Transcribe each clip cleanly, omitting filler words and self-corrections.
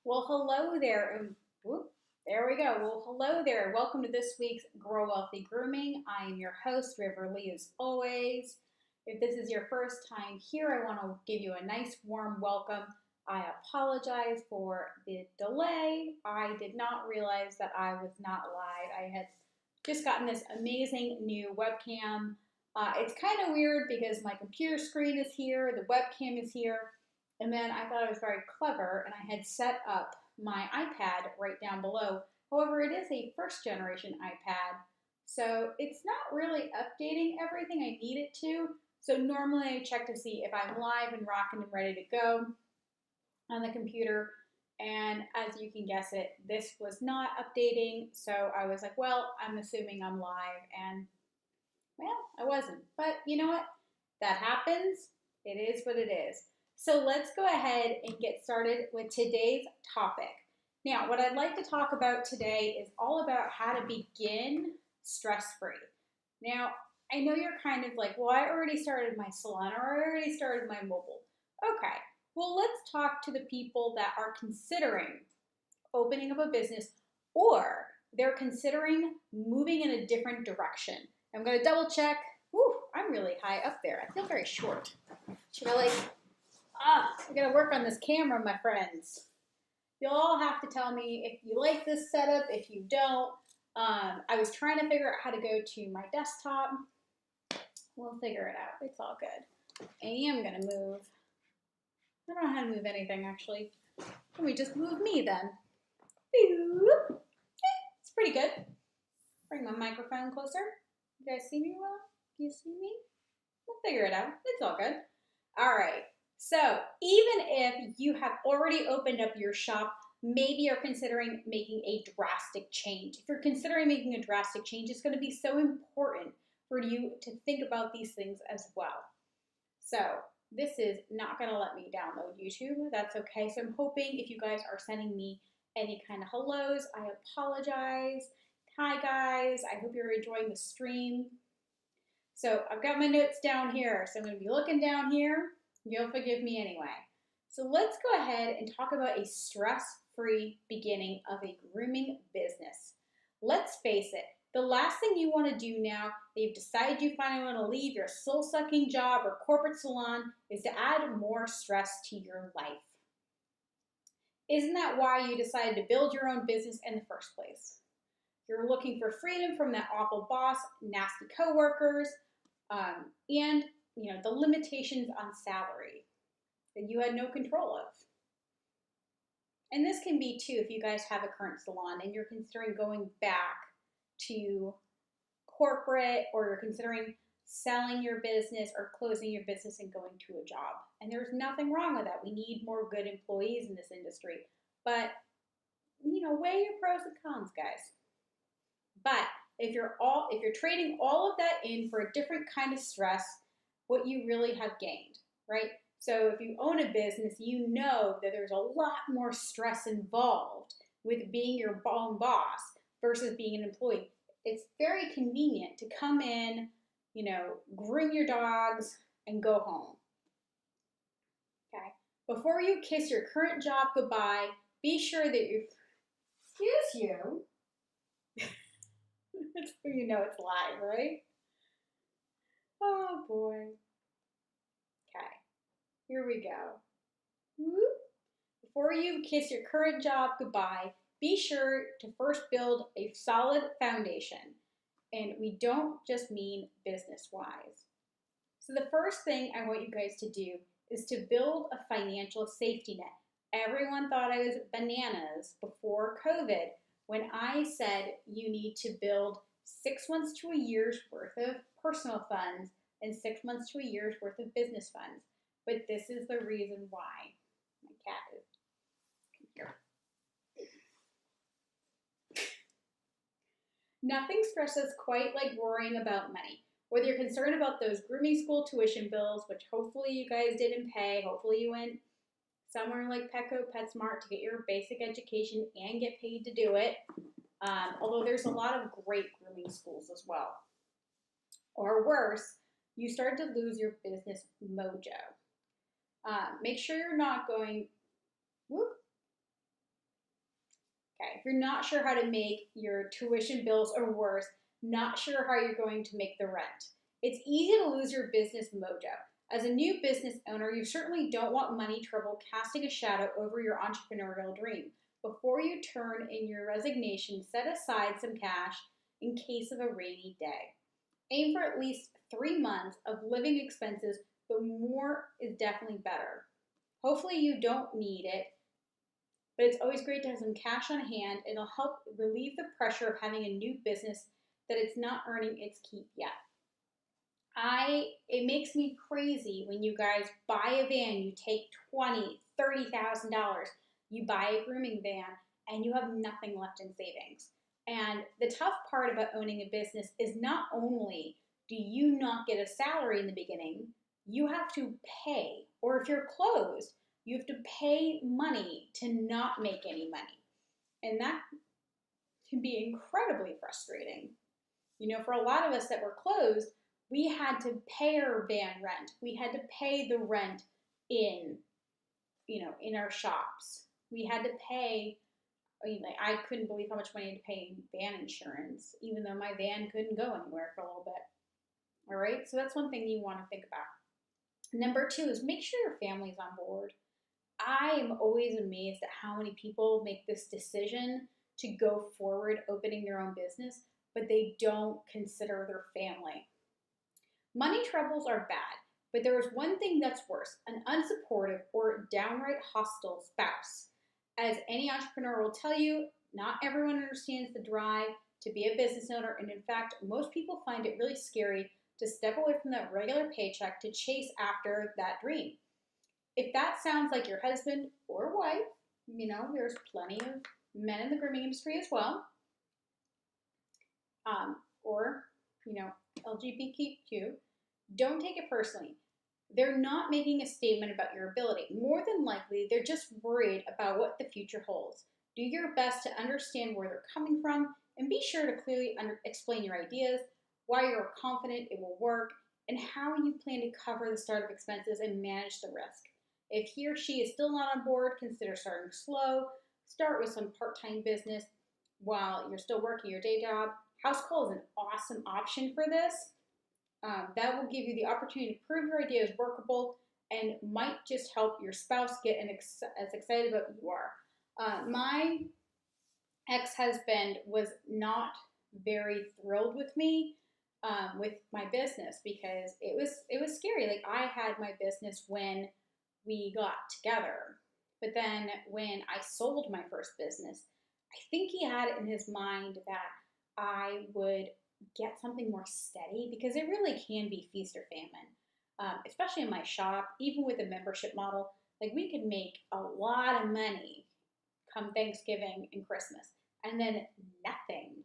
Well, hello there. Whoop, there we go. Well, hello there. Welcome to this week's Grow Wealthy Grooming. I am your host, River Lee, as always. If this is your first time here, I want to give you a nice warm welcome. I apologize for the delay. I did not realize that I was not live. I had just gotten this amazing new webcam. It's kind of weird because my computer screen is here, the webcam is here, and then I thought I was very clever and I had set up my iPad right down below. However, it is a first generation iPad, so it's not really updating everything I need it to. So normally I check to see if I'm live and rocking and ready to go on the computer. And as you can guess it, this was not updating. So I was like, well, I'm assuming I'm live. And well, I wasn't. But you know what? That happens. It is what it is. So let's go ahead and get started with today's topic. Now, what I'd like to talk about today is all about how to begin stress-free. Now, I know you're kind of like, well, I already started my salon or I already started my mobile. Okay, well, let's talk to the people that are considering opening up a business or they're considering moving in a different direction. I'm going to double check. Woo, I'm really high up there. I feel very short. Should I I got to work on this camera, my friends. You'll all have to tell me if you like this setup, if you don't. I was trying to figure out how to go to my desktop. We'll figure it out. It's all good. I am going to move. I don't know how to move anything, actually. Let me just move me then. It's pretty good. Bring my microphone closer. You guys see me well? You see me? We'll figure it out. It's all good. All right. So even if you have already opened up your shop, maybe you're considering making a drastic change. If you're considering making a drastic change, it's going to be so important for you to think about these things as well. So this is not going to let me download YouTube. That's okay. So I'm hoping if you guys are sending me any kind of hellos, I apologize. Hi guys, I hope you're enjoying the stream. So I've got my notes down here. So I'm going to be looking down here. You'll forgive me anyway. So let's go ahead and talk about a stress-free beginning of a grooming business. Let's face it, the last thing you want to do now that you've decided you finally want to leave your soul-sucking job or corporate salon is to add more stress to your life. Isn't that why you decided to build your own business in the first place? You're looking for freedom from that awful boss, nasty coworkers, and the limitations on salary that you had no control of. And this can be too if you guys have a current salon and you're considering going back to corporate, or you're considering selling your business or closing your business and going to a job. And there's nothing wrong with that. We need more good employees in this industry. But, weigh your pros and cons, guys. But if you're trading all of that in for a different kind of stress, what you really have gained, right? So if you own a business, you know that there's a lot more stress involved with being your own boss versus being an employee. It's very convenient to come in, groom your dogs and go home. Okay? Before you kiss your current job goodbye, be sure that excuse you. That's when you know it's live, right? Oh boy. Okay, here we go. Before you kiss your current job goodbye, be sure to first build a solid foundation. And we don't just mean business-wise. So the first thing I want you guys to do is to build a financial safety net. Everyone thought I was bananas before COVID when I said you need to build 6 months to a year's worth of personal funds and 6 months to a year's worth of business funds. But this is the reason why. My cat is here. Nothing stresses quite like worrying about money. Whether you're concerned about those grooming school tuition bills, which hopefully you guys didn't pay, hopefully you went somewhere like Petco, PetSmart to get your basic education and get paid to do it. Although there's a lot of great grooming schools as well. Or worse, you start to lose your business mojo. Make sure you're not going, whoop, Okay, if you're not sure how to make your tuition bills, or worse, not sure how you're going to make the rent. It's easy to lose your business mojo. As a new business owner, you certainly don't want money trouble casting a shadow over your entrepreneurial dream. Before you turn in your resignation, set aside some cash in case of a rainy day. Aim for at least 3 months of living expenses, but more is definitely better. Hopefully you don't need it, but it's always great to have some cash on hand. It'll help relieve the pressure of having a new business that it's not earning its keep yet. It makes me crazy when you guys buy a van, you take $20,000, $30,000, you buy a grooming van, and you have nothing left in savings. And the tough part about owning a business is not only do you not get a salary in the beginning, you have to pay, or if you're closed, you have to pay money to not make any money. And that can be incredibly frustrating. You know, for a lot of us that were closed, we had to pay our van rent. We had to pay the rent in our shops. We had to pay, I couldn't believe how much money I had to pay in van insurance, even though my van couldn't go anywhere for a little bit. All right, so that's one thing you want to think about. Number 2 is make sure your family's on board. I am always amazed at how many people make this decision to go forward opening their own business, but they don't consider their family. Money troubles are bad, but there is one thing that's worse: an unsupportive or downright hostile spouse. As any entrepreneur will tell you, not everyone understands the drive to be a business owner, and in fact, most people find it really scary to step away from that regular paycheck to chase after that dream. If that sounds like your husband or wife, there's plenty of men in the grooming industry as well, or LGBTQ, don't take it personally. They're not making a statement about your ability. More than likely, they're just worried about what the future holds. Do your best to understand where they're coming from, and be sure to clearly explain your ideas, why you're confident it will work, and how you plan to cover the startup expenses and manage the risk. If he or she is still not on board, consider starting slow. Start with some part-time business while you're still working your day job. House call is an awesome option for this. That will give you the opportunity to prove your idea is workable and might just help your spouse get as excited about you are. My ex-husband was not very thrilled with me with my business because it was scary. Like, I had my business when we got together, but then when I sold my first business, I think he had it in his mind that I would get something more steady, because it really can be feast or famine, especially in my shop. Even with a membership model, like, we could make a lot of money come Thanksgiving and Christmas, and then nothing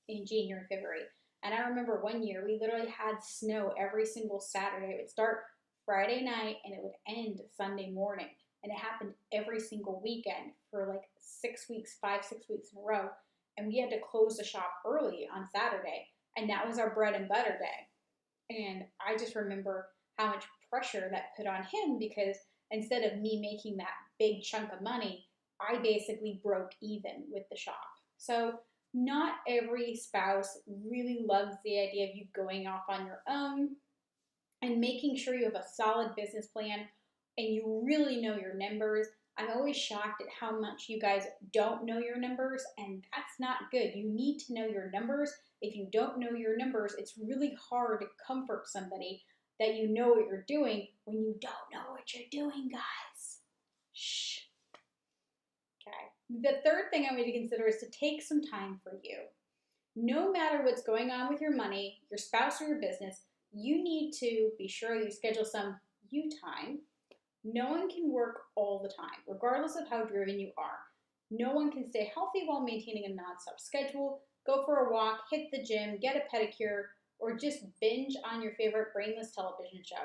in January and February. And I remember one year we literally had snow every single Saturday. It would start Friday night and it would end Sunday morning, and it happened every single weekend for like 6 weeks, 5-6 weeks in a row. And we had to close the shop early on Saturday, and that was our bread and butter day. And I just remember how much pressure that put on him, because instead of me making that big chunk of money, I basically broke even with the shop. So not every spouse really loves the idea of you going off on your own, and making sure you have a solid business plan and you really know your numbers. I'm always shocked at how much you guys don't know your numbers, and that's not good. You need to know your numbers. If you don't know your numbers, it's really hard to comfort somebody that you know what you're doing when you don't know what you're doing, guys. Shh. Okay. The third thing I want you to consider is to take some time for you. No matter what's going on with your money, your spouse, or your business, you need to be sure you schedule some you time. No one can work all the time, regardless of how driven you are. No one can stay healthy while maintaining a nonstop schedule. Go for a walk, hit the gym, get a pedicure, or just binge on your favorite brainless television show.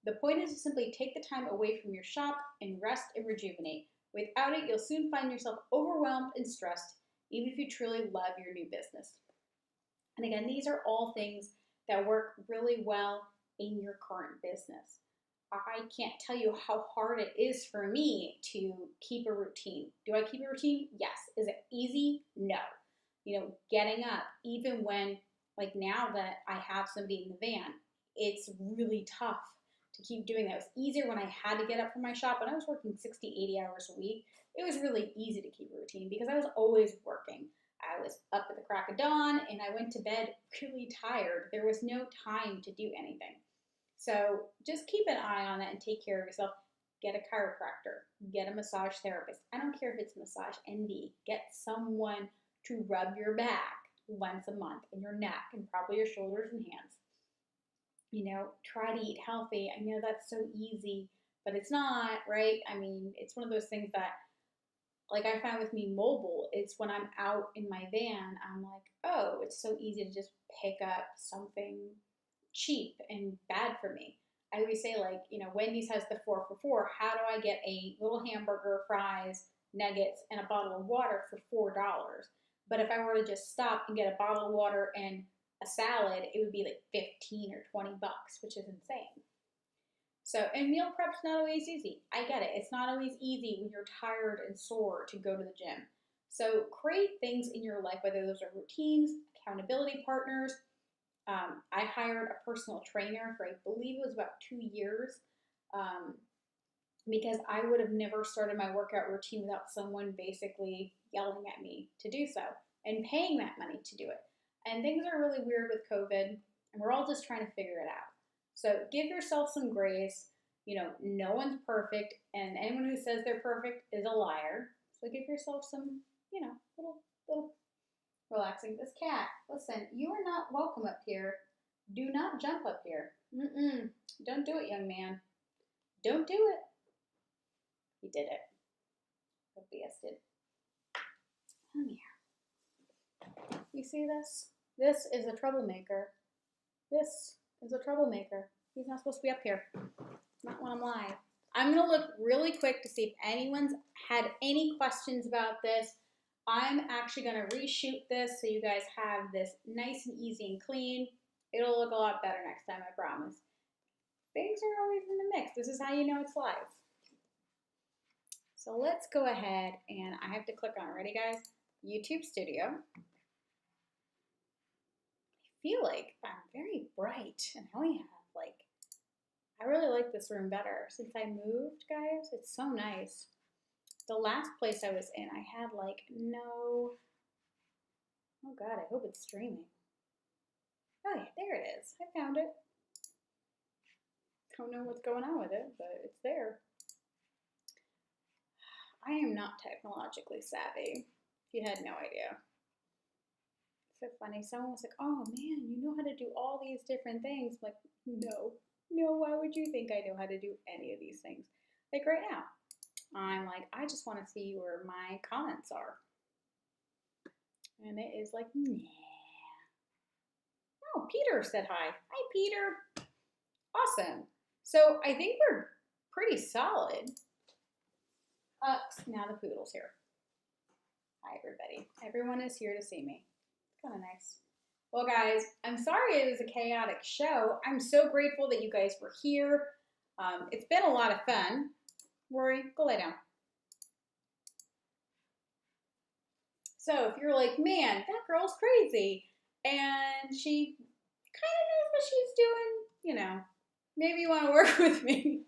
The point is to simply take the time away from your shop and rest and rejuvenate. Without it, you'll soon find yourself overwhelmed and stressed, even if you truly love your new business. And again, these are all things that work really well in your current business. I can't tell you how hard it is for me to keep a routine. Do I keep a routine? Yes. Is it easy? No. You know, getting up, even when, like now that I have somebody in the van, it's really tough to keep doing that. It was easier when I had to get up from my shop. When I was working 60, 80 hours a week, it was really easy to keep a routine because I was always working. I was up at the crack of dawn and I went to bed really tired. There was no time to do anything. So just keep an eye on that and take care of yourself. Get a chiropractor, get a massage therapist. I don't care if it's massage ND. Get someone to rub your back once a month and your neck and probably your shoulders and hands. You know, try to eat healthy. I know that's so easy, but it's not, right? I mean, it's one of those things that, like I found with me mobile, it's when I'm out in my van, I'm like, oh, it's so easy to just pick up something cheap and bad for me. I always say, like, you know, Wendy's has the 4 for $4. How do I get a little hamburger, fries, nuggets, and a bottle of water for $4? But if I were to just stop and get a bottle of water and a salad, it would be like 15 or 20 bucks, which is insane. So, and meal prep's not always easy. I get it. It's not always easy when you're tired and sore to go to the gym. So create things in your life, whether those are routines, accountability partners. I hired a personal trainer for, I believe it was about 2 years, because I would have never started my workout routine without someone basically yelling at me to do so and paying that money to do it. And things are really weird with COVID, and we're all just trying to figure it out. So give yourself some grace. You know, no one's perfect, and anyone who says they're perfect is a liar. So give yourself some, you know, little relaxing. This cat, listen, you are not welcome up here. Do not jump up here. Don't do it, young man. Don't do it. He did it. Tobias did. Come here. You see this? This is a troublemaker. This is a troublemaker. He's not supposed to be up here. Not when I'm live. I'm going to look really quick to see if anyone's had any questions about this. I'm actually going to reshoot this so you guys have this nice and easy and clean. It'll look a lot better next time, I promise. Things are always in the mix. This is how you know it's live. So let's go ahead and I have to click on, ready guys? YouTube Studio. I feel like I'm very bright and I only have like, I really like this room better. Since I moved, guys, it's so nice. The last place I was in, I had like no, oh God, I hope it's streaming. Oh yeah, there it is. I found it. Don't know what's going on with it, but it's there. I am not technologically savvy, if you had no idea. So funny, someone was like, oh man, you know how to do all these different things. I'm like, no, why would you think I know how to do any of these things? Like right now, I'm like, I just want to see where my comments are. And it is like, nah. Oh, Peter said hi. Hi, Peter. Awesome. So I think we're pretty solid. Now the poodle's here. Hi, everybody. Everyone is here to see me. It's kind of nice. Well, guys, I'm sorry it was a chaotic show. I'm so grateful that you guys were here. It's been a lot of fun. Rory, go lay down. So if you're like, man, that girl's crazy, and she kind of knows what she's doing, you know, maybe you want to work with me.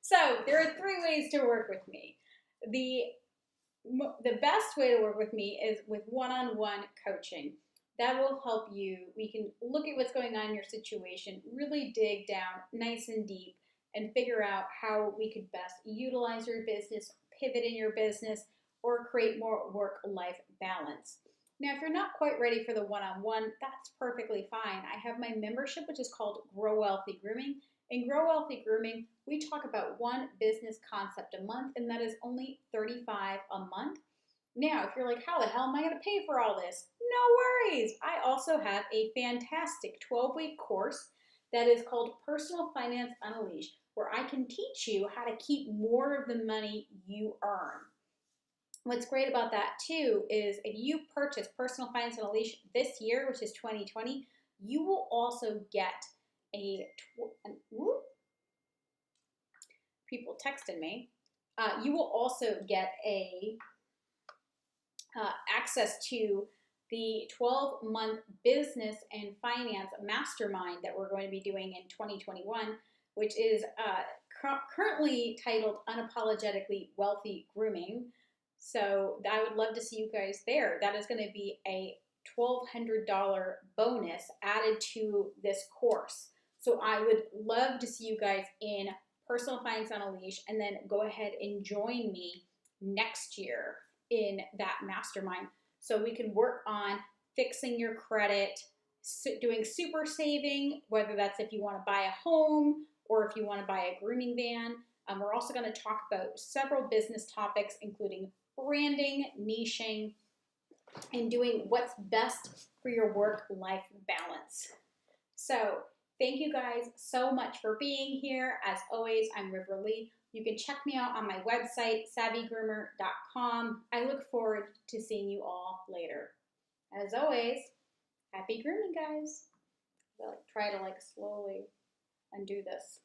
So there are 3 ways to work with me. The best way to work with me is with one-on-one coaching. That will help you. We can look at what's going on in your situation, really dig down nice and deep, and figure out how we could best utilize your business, pivot in your business, or create more work-life balance. Now, if you're not quite ready for the one-on-one, that's perfectly fine. I have my membership, which is called Grow Wealthy Grooming. In Grow Wealthy Grooming, we talk about one business concept a month, and that is only $35 a month. Now, if you're like, how the hell am I going to pay for all this? No worries. I also have a fantastic 12-week course that is called Personal Finance Unleashed, where I can teach you how to keep more of the money you earn. What's great about that too is if you purchase Personal Finance Unleashed this year, which is 2020, you will also get people texted me. You will also get access to the 12-month business and finance mastermind that we're going to be doing in 2021, which is currently titled Unapologetically Wealthy Grooming. So I would love to see you guys there. That is going to be a $1,200 bonus added to this course. So I would love to see you guys in Personal Finance on a Leash, and then go ahead and join me next year in that mastermind so we can work on fixing your credit, doing super saving, whether that's if you want to buy a home or if you want to buy a grooming van. We're also going to talk about several business topics, including branding, niching, and doing what's best for your work-life balance. So thank you guys so much for being here. As always, I'm River Lee. You can check me out on my website, savvygroomer.com. I look forward to seeing you all later. As always, happy grooming, guys. I'll try to slowly undo this.